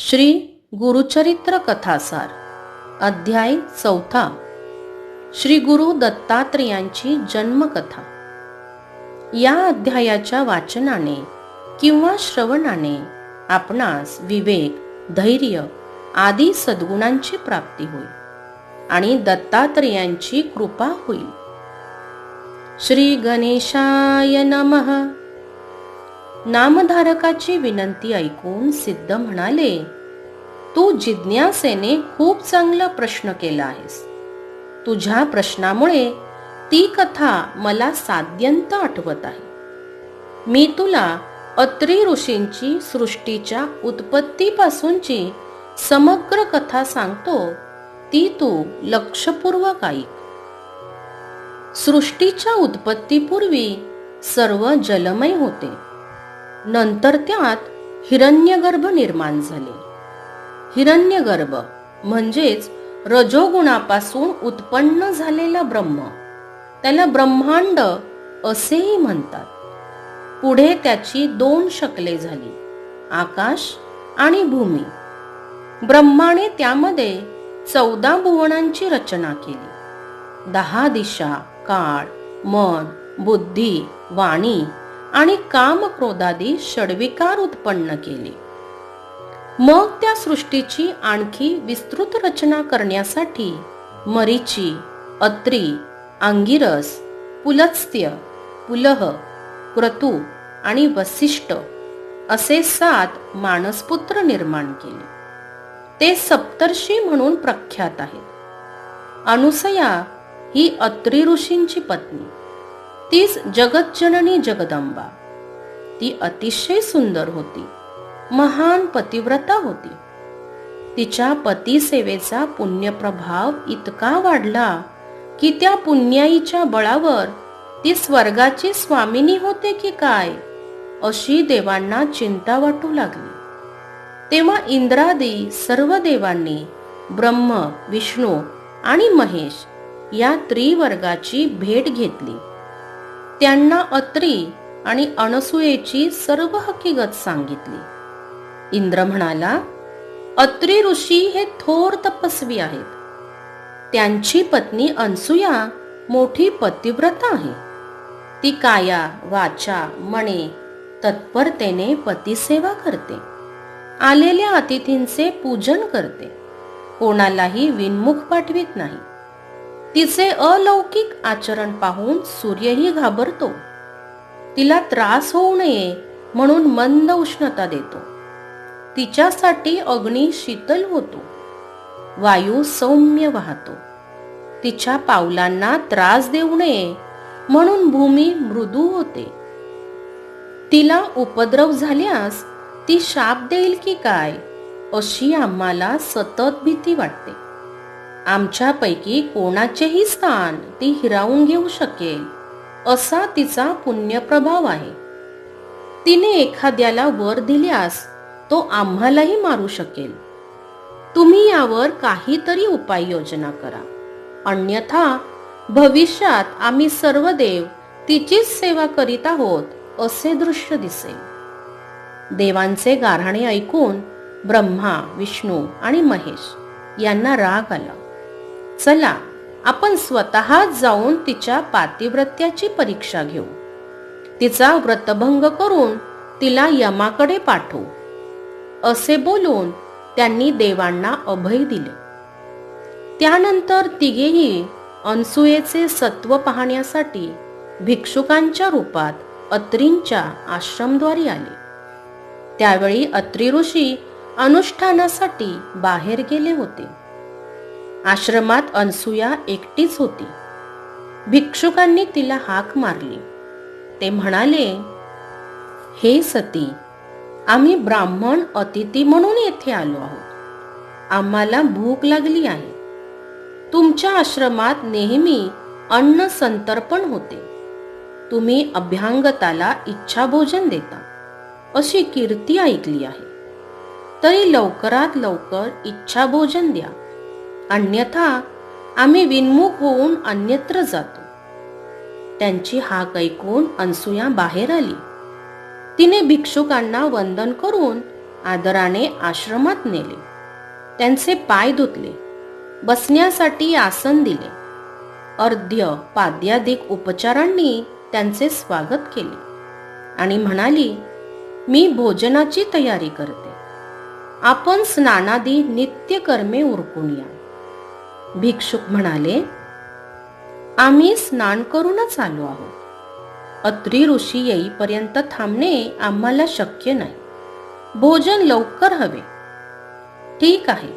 श्री गुरुचरित्र कथासार अध्याय 4 श्री गुरु दत्तात्रेयांची जन्मकथा। या अध्यायाच्या वाचनाने किंवा श्रवणाने आपणास विवेक, धैर्य आदी सद्गुणांची प्राप्ती होईल आणि दत्तात्रेयांची कृपा होईल। श्री गणेशाय नमः। नामधारकाची विनंती ऐकून सिद्ध म्हणाले, तू जिज्ञासेने खूप चांगला प्रश्न केला आहेस। तुझ्या प्रश्नामुळे ती कथा मला साद्यंत आठवत आहे। मी तुला अत्री ऋषींची सृष्टीच्या उत्पत्तीपासूनची समग्र कथा सांगतो, ती तू लक्षपूर्वक ऐक। सृष्टीच्या उत्पत्तीपूर्वी सर्व जलमय होते। नंतर त्यात हिरण्यगर्भ निर्माण झाले। हिरण्यगर्भ म्हणजेच रजोगुणापासून उत्पन्न झालेला ब्रह्म, त्याला ब्रह्मांड असेही म्हणतात। पुढे त्याची 2 शकले झाली, आकाश आणि भूमी। ब्रह्माने त्यामध्ये 14 भुवनांची रचना केली। 10 दिशा, काळ, मन, बुद्धी, वाणी आणि काम क्रोधादी षड्विकार उत्पन्न केले। मग त्या सृष्टीची आणखी विस्तृत रचना करण्यासाठी मरीची, अत्री, अंगिरस, पुलत्स्य, पुलह, क्रतु आणि वसिष्ठ असे 7 मानसपुत्र निर्माण केले। ते सप्तर्षी म्हणून प्रख्यात आहेत। अनुसया ही अत्री ऋषींची पत्नी, तीच जगज्जननी जगदंबा। ती अतिशय सुंदर होती, महान पतिव्रता होती। तिच्या पतिसेवेचा पुण्यप्रभाव इतका वाढला की त्या पुण्याईच्या बळावर ती स्वर्गाची स्वामिनी होते की काय अशी देवांना चिंता वाटू लागली। तेव्हा इंद्रादी सर्व देवांनी ब्रह्म, विष्णू आणि महेश या त्रिवर्गाची भेट घेतली। त्यांना अत्री आणि अनसूयेची सर्व हकीकत सांगितली। इंद्र म्हणाला, अत्री ऋषी हे थोर तपस्वी आहेत। त्यांची पत्नी अनसूया मोठी पतिव्रता आहे। ती काया, वाचा, मने तत्परतेने पतिसेवा करते। आलेल्या अतिथींचे पूजन करते, कोणालाही विनमुख पाठवित नाही। तिचे अलौकिक आचरण पाहून सूर्यही घाबरतो। तिला त्रास होऊ नये म्हणून मंद उष्णता देतो। तिच्यासाठी अग्नी शीतल होतो, वायू सौम्य वाहतो। तिच्या पावलांना त्रास देऊ नये म्हणून भूमी मृदू होते। तिला उपद्रव झाल्यास ती शाप देईल की काय अशी आम्हाला सतत भीती वाटते। आमच्यापैकी कोणाचेही स्थान ती हिरावून घेऊ शकेल असा तिचा पुण्यप्रभाव आहे। तिने एखाद्याला वर दिल्यास तो आम्हालाही मारू शकेल। तुम्ही यावर काहीतरी उपाययोजना करा, अन्यथा भविष्यात आम्ही सर्व देव तिचीच सेवा करीत आहोत असे दृश्य दिसेल। देवांचे गाऱ्हाणे ऐकून ब्रह्मा, विष्णू आणि महेश यांना राग आला। चला, आपण स्वतःच जाऊन तिच्या पातिव्रत्याची परीक्षा घेऊ। तिचा व्रतभंग करून तिला यमाकडे पाठवू असे बोलून त्यांनी देवांना अभय दिले। त्यानंतर तिघेही अनसूयेचे सत्व पाहण्यासाठी भिक्षुकांच्या रूपात अत्रींच्या आश्रमद्वारी आले। त्यावेळी अत्री ऋषी अनुष्ठानासाठी बाहेर गेले होते। आश्रमात अनसूया एकटीच होती। भिक्षुकांनी तिला हाक मारली। ते म्हणाले, हे सती, आम्ही ब्राह्मण अतिथी म्हणून येथे आलो आहोत। आम्हाला भूक लागली आहे। तुमच्या आश्रमात नेहमी अन्न संतर्पण होते। तुम्ही अभ्यांगताला इच्छाभोजन देता अशी कीर्ती ऐकली आहे। तरी लवकरात लवकर इच्छाभोजन द्या, अन्यथा आम्ही विनमुख होऊन अन्यत्र जातो। त्यांची हाक ऐकून अनसूया बाहेर आली। तिने भिक्षुकांना वंदन करून आदराने आश्रमात नेले. त्यांचे पाय धुतले, बसण्यासाठी आसन दिले. अर्ध्य पाद्यादिक उपचारांनी त्यांचे स्वागत केले आणि म्हणाली, मी भोजनाची तयारी करते. आपण स्नानादी नित्यकर्मे उरकून या. भिक्षुक म्हणाले, आम्ही स्नान करूनच आलो आहोत. अत्री ऋषी येईपर्यंत थांबणे आम्हाला शक्य नाही. भोजन लवकर हवे. ठीक आहे,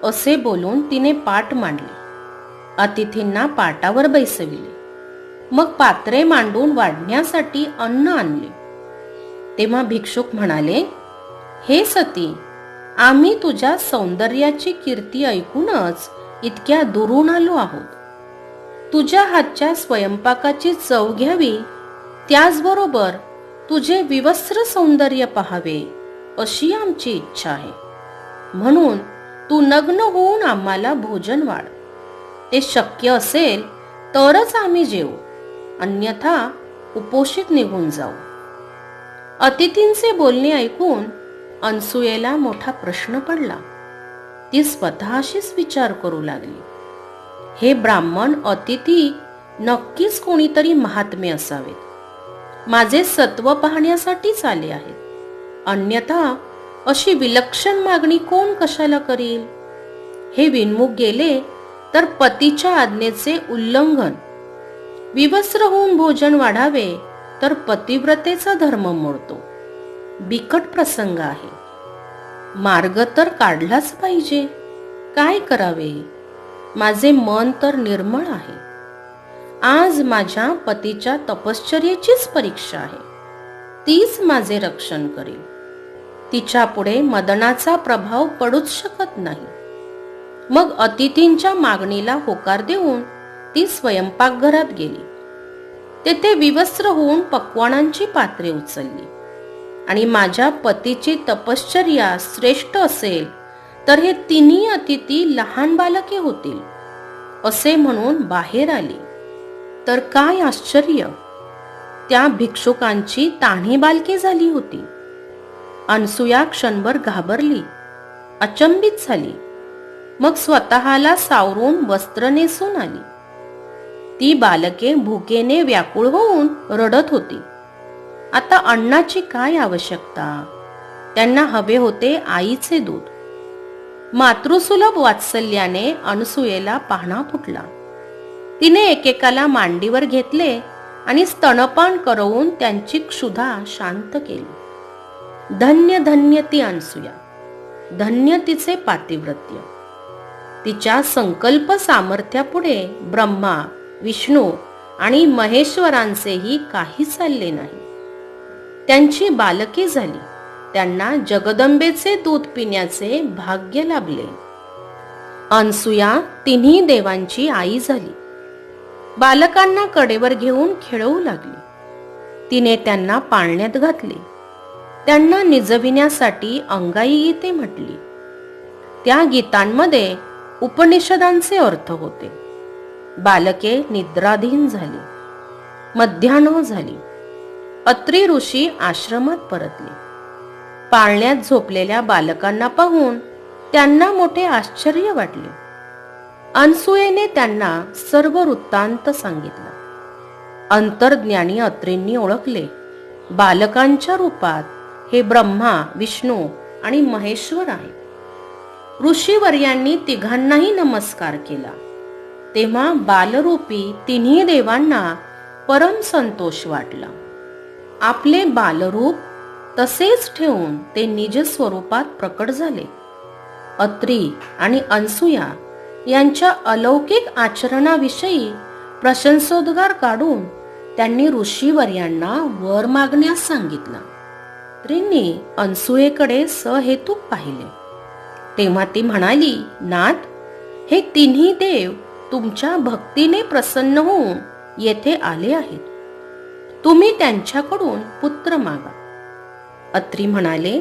असे बोलून तिने पाट मांडले. अतिथींना पाटावर बैसविले. मग पात्रे मांडून वाढण्यासाठी अन्न आणले. तेव्हा भिक्षुक म्हणाले, हे सती, आम्ही तुझ्या सौंदर्याची कीर्ती ऐकूनच इतक्या दुरून आलो आहोत. तुझ्या हातच्या स्वयंपाकाची चव घ्यावी, त्याचबरोबर तुझे विवस्त्र सौंदर्य पाहावे अशी आमची इच्छा आहे. म्हणून तू नग्न होऊन आम्हाला भोजन वाढ. ते शक्य असेल तरच आम्ही जेवू, अन्यथा उपोषित निघून जाऊ. अतिथींचे बोलणे ऐकून अनसुयेला मोठा प्रश्न पडला. ती स्वतःशीच विचार करू लागली, हे ब्राह्मण अतिथी नक्कीच कोणीतरी महात्मे असावेत. माझे सत्व पाहण्यासाठीच आले आहेत. अन्यथा अशी विलक्षण मागणी कोण कशाला करील. हे विनमुख गेले तर पतीच्या आज्ञेचे उल्लंघन. विवस्त्र होऊन भोजन वाढावे तर पतिव्रतेचा धर्म मोडतो. बिकट प्रसंग आहे. मार्ग तर काढलाच पाहिजे. काय करावे. माझे मन तर निर्मळ आहे. आज माझ्या पतीच्या तपश्चर्येचीच परीक्षा आहे. तीच माझे रक्षण करेल. तिच्या पुढे मदनाचा प्रभाव पडूच शकत नाही. मग अतिथींच्या मागणीला होकार देऊन ती स्वयंपाकघरात गेली. तेथे विवस्त्र होऊन पक्वाणांची पात्रे उचलली आणि माझ्या पतीची तपश्चर्या श्रेष्ठ असेल तर हे तिन्ही अतिथी लहान बालके होतील असे म्हणून बाहेर आली. तर काय आश्चर्य, त्या भिक्षुकांची तान्ही बालके झाली होती. अनसुया क्षणभर घाबरली, अचंबित झाली. मग स्वतःला सावरून वस्त्र नेसून आली. ती बालके भुकेने व्याकुळ होऊन रडत होती. आता अन्नाची काय आवश्यकता. त्यांना हवे होते आईचे दूध. मातृसुलभ वात्सल्याने अनसुयेला पाहणा फुटला. तिने एकेकाला मांडीवर घेतले आणि स्तनपान करवून त्यांची क्षुधा शांत केली. धन्य धन्य ती अनसुया, धन्य तिचे पातिव्रत्य. तिच्या संकल्प सामर्थ्यापुढे ब्रह्मा, विष्णू आणि महेश्वरांचेही काही चालले नाही. त्यांची बालके झाली. त्यांना जगदंबेचे दूध पिण्याचे भाग्य लाभले. अनसुया तिन्ही देवांची आई झाली. बालकांना कडेवर घेऊन खेळवू लागली. तिने त्यांना पाळण्यात घातले. त्यांना निजविण्यासाठी अंगाई गीते म्हटली. त्या गीतांमध्ये उपनिषदांचे अर्थ होते. बालके निद्राधीन झाली. मध्यान्ह झाली. अत्री ऋषी आश्रमात परतले. पाळण्यात झोपलेल्या बालकांना पाहून त्यांना मोठे आश्चर्य वाटले. अनसुयेने त्यांना सर्व वृत्तांत सांगितला. अंतर्ज्ञानी अत्रींनी ओळखले, बालकांच्या रूपात हे ब्रह्मा, विष्णू आणि महेश्वर आहे. ऋषीवर्यांनी तिघांनाही नमस्कार केला. तेव्हा बालरूपी तिन्ही देवांना परम संतोष वाटला. आपले बालरूप तसेच ठेवून ते निज स्वरूपात प्रकट झाले. अत्री आणि अनसुया यांच्या अलौकिक आचरणाविषयी प्रशंसोद्गार काढून त्यांनी ऋषीवर्यांना वर मागण्यास सांगितला. अत्रींनी अनसुयेकडे सहेतुक पाहिले. तेव्हा ती म्हणाली, नाथ, हे तिन्ही देव तुमच्या भक्तीने प्रसन्न होऊन येथे आले आहेत. तुम्ही त्यांच्याकडून पुत्र मागा. अत्री म्हणाले,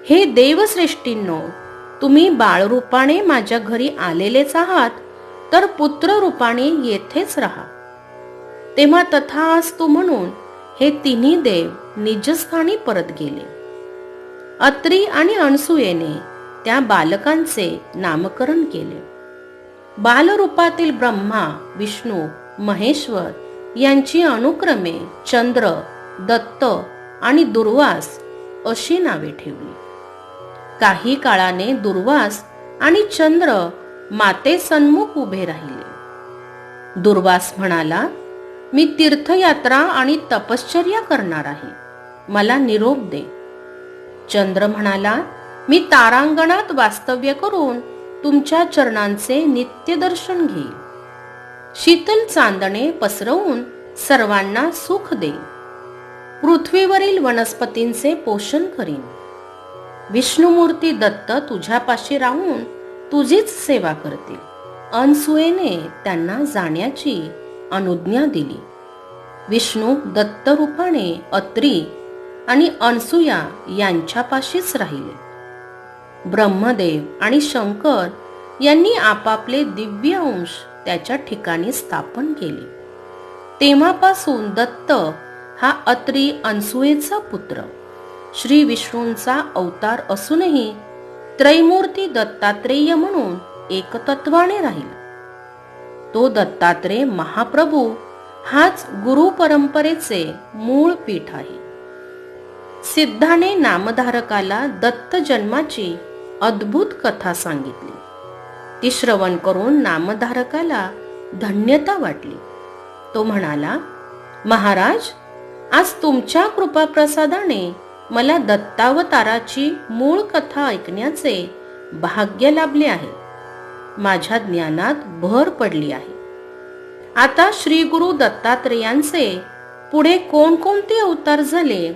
हे देवश्रेष्ठींनो, तुम्ही बाळरूपाने माझ्या घरी आलेलेच आहात, तर पुत्र रूपाने येथेच राहा. तेव्हा तथास्तु म्हणून हे तिन्ही देव निजस्थानी परत गेले. अत्री आणि अनसूयेने त्या बालकांचे नामकरण केले. बालरूपातील ब्रह्मा, विष्णू, महेश्वर यांची अनुक्रमे चंद्र, दत्त आणि दुर्वास अशी नावे ठेवली. काही काळाने दुर्वास आणि चंद्र मातेसन्मुख उभे राहिले. दुर्वास म्हणाला, मी तीर्थयात्रा आणि तपश्चर्या करणार आहे, मला निरोप दे. चंद्र म्हणाला, मी तारांगणात वास्तव्य करून तुमच्या चरणांचे नित्य दर्शन घेईल. शीतल चांदणे पसरवून सर्वांना सुख देईन. पृथ्वीवरील वनस्पतींचे पोषण करीन. विष्णुमूर्ती दत्त तुझ्यापाशी राहून तुझीच सेवा करतील. अनसूयेने त्यांना जाण्याची अनुज्ञा दिली. विष्णू दत्त रूपाने अत्री आणि अनसूया यांच्यापाशीच राहिले. ब्रह्मदेव आणि शंकर यांनी आपापले दिव्य अंश त्याच्या ठिकाणी स्थापन केले. तेव्हापासून दत्त हा अत्री अनसूयेचा पुत्र, श्री विष्णूंचा अवतार असूनही त्रैमूर्ती दत्तात्रेय म्हणून एकतत्वाने राहिला. तो दत्तात्रेय महाप्रभू हाच गुरु परंपरेचे मूळ पीठ आहे. सिद्धाने नामधारकाला दत्त जन्माची अद्भुत कथा सांगितली. ती श्रवण करून नामधारकाला धन्यता वाटली. तो म्हणाला, महाराज, आज तुमच्या कृपाप्रसादाने मला दत्तावताराची मूळ कथा ऐकण्याचे भाग्य लाभले आहे. माझ्या ज्ञानात भर पडली आहे. आता श्री गुरु दत्तात्रेयांचे पुढे कोणकोणते अवतार झाले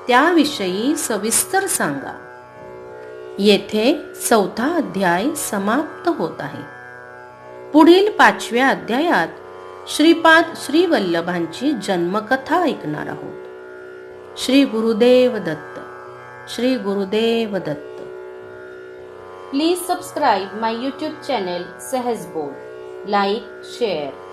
त्याविषयी सविस्तर सांगा. येथे 4था अध्याय समाप्त होत आहे. पुढील 5व्या अध्यायात श्रीपाद श्री वल्लभांची जन्मकथा ऐकणार आहोत. Shri Gurudev Datta. Shri Gurudev Datta. Please subscribe my YouTube channel Sahaj Bol. Like, share and